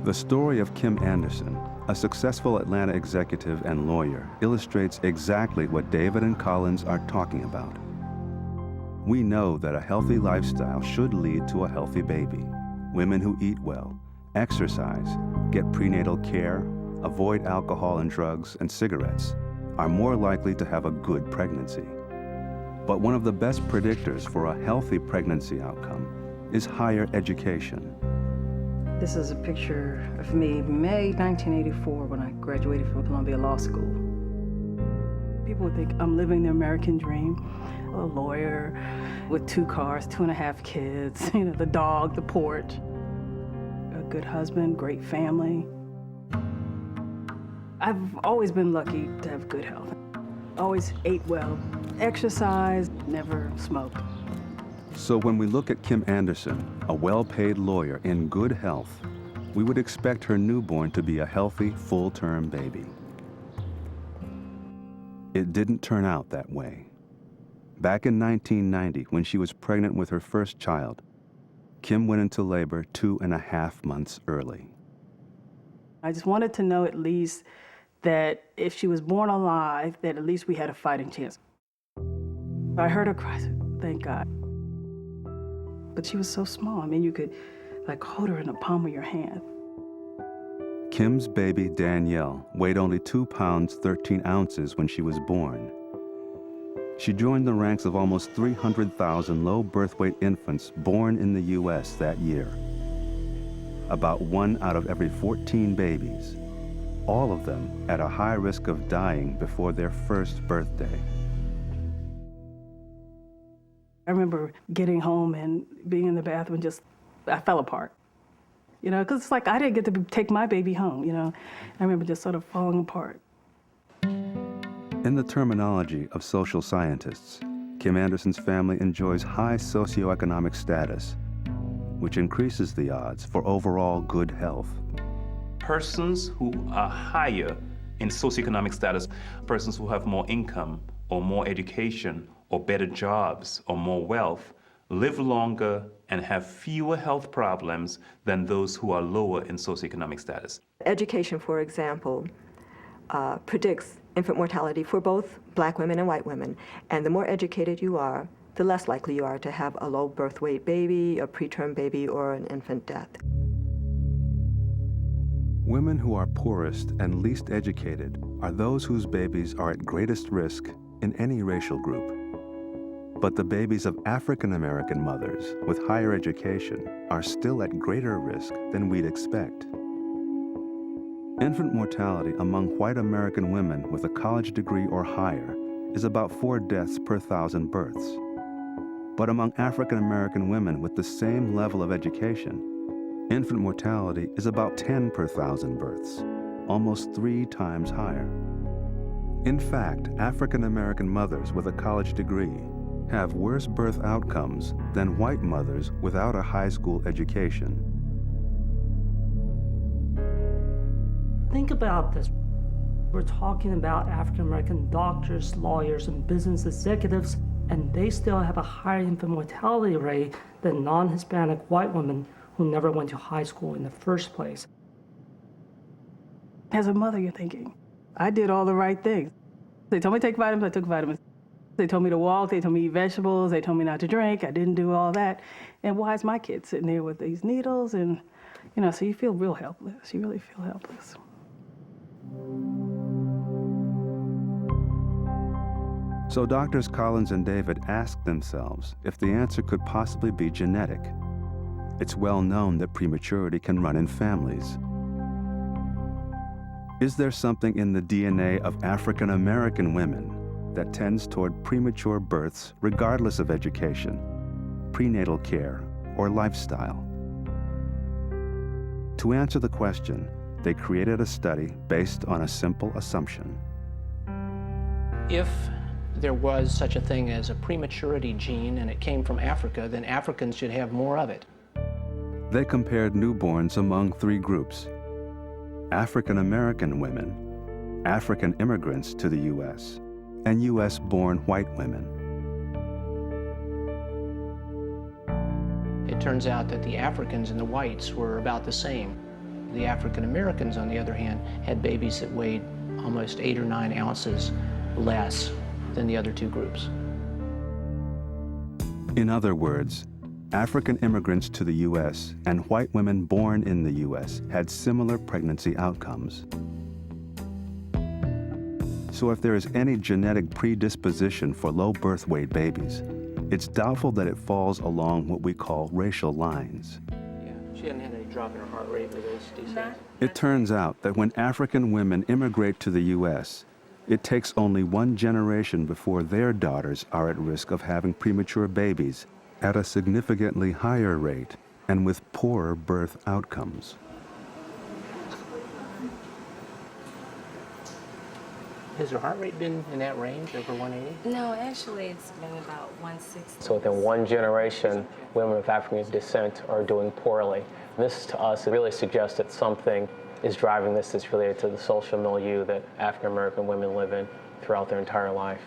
The story of Kim Anderson, a successful Atlanta executive and lawyer, illustrates exactly what David and Collins are talking about. We know that a healthy lifestyle should lead to a healthy baby. Women who eat well, exercise, get prenatal care, avoid alcohol and drugs and cigarettes are more likely to have a good pregnancy. But one of the best predictors for a healthy pregnancy outcome is higher education. This is a picture of me, May 1984, when I graduated from Columbia Law School. People would think I'm living the American dream. A lawyer with 2 cars, 2.5 kids, the dog, the porch. A good husband, great family. I've always been lucky to have good health. Always ate well, exercised, never smoked. So when we look at Kim Anderson, a well-paid lawyer in good health, we would expect her newborn to be a healthy, full-term baby. It didn't turn out that way. Back in 1990, when she was pregnant with her first child, Kim went into labor 2.5 months early. I just wanted to know at least that if she was born alive, that at least we had a fighting chance. I heard her cry, I said, thank God. But she was so small. I mean, you could hold her in the palm of your hand. Kim's baby, Danielle, weighed only 2 pounds, 13 ounces when she was born. She joined the ranks of almost 300,000 low birth weight infants born in the U.S. that year. About 1 out of every 14 babies, all of them at a high risk of dying before their first birthday. I remember getting home and being in the bathroom, I fell apart. Because it's I didn't get to take my baby home, I remember just sort of falling apart. In the terminology of social scientists, Kim Anderson's family enjoys high socioeconomic status, which increases the odds for overall good health. Persons who are higher in socioeconomic status, persons who have more income or more education or better jobs or more wealth, live longer and have fewer health problems than those who are lower in socioeconomic status. Education, for example, predicts infant mortality for both black women and white women. And the more educated you are, the less likely you are to have a low birth weight baby, a preterm baby, or an infant death. Women who are poorest and least educated are those whose babies are at greatest risk in any racial group. But the babies of African American mothers with higher education are still at greater risk than we'd expect. Infant mortality among white American women with a college degree or higher is about 4 deaths per 1,000 births. But among African American women with the same level of education, infant mortality is about 10 per 1,000 births, almost 3 times higher. In fact, African American mothers with a college degree have worse birth outcomes than white mothers without a high school education. Think about this. We're talking about African-American doctors, lawyers, and business executives, and they still have a higher infant mortality rate than non-Hispanic white women who never went to high school in the first place. As a mother, you're thinking, I did all the right things. They told me to take vitamins, I took vitamins. They told me to walk, they told me to eat vegetables, they told me not to drink, I didn't do all that. And why is my kid sitting there with these needles? And, so you feel real helpless. You really feel helpless. So doctors Collins and David asked themselves if the answer could possibly be genetic. It's well known that prematurity can run in families. Is there something in the DNA of African American women that tends toward premature births regardless of education, prenatal care, or lifestyle? To answer the question, they created a study based on a simple assumption. If there was such a thing as a prematurity gene and it came from Africa, then Africans should have more of it. They compared newborns among 3 groups: African American women, African immigrants to the U.S., and U.S.-born white women. It turns out that the Africans and the whites were about the same. The African Americans, on the other hand, had babies that weighed almost 8 or 9 ounces less than the other two groups. In other words, African immigrants to the U.S. and white women born in the U.S. had similar pregnancy outcomes. So if there is any genetic predisposition for low birth weight babies, it's doubtful that it falls along what we call racial lines. Yeah, she hadn't had any drop in her heart rate with those DCs. It turns out that when African women immigrate to the U.S., it takes only one generation before their daughters are at risk of having premature babies at a significantly higher rate and with poorer birth outcomes. Has her heart rate been in that range, over 180? No, actually, it's been about 160. So within one generation, women of African descent are doing poorly. This, to us, really suggests that something is driving this that's related to the social milieu that African American women live in throughout their entire life.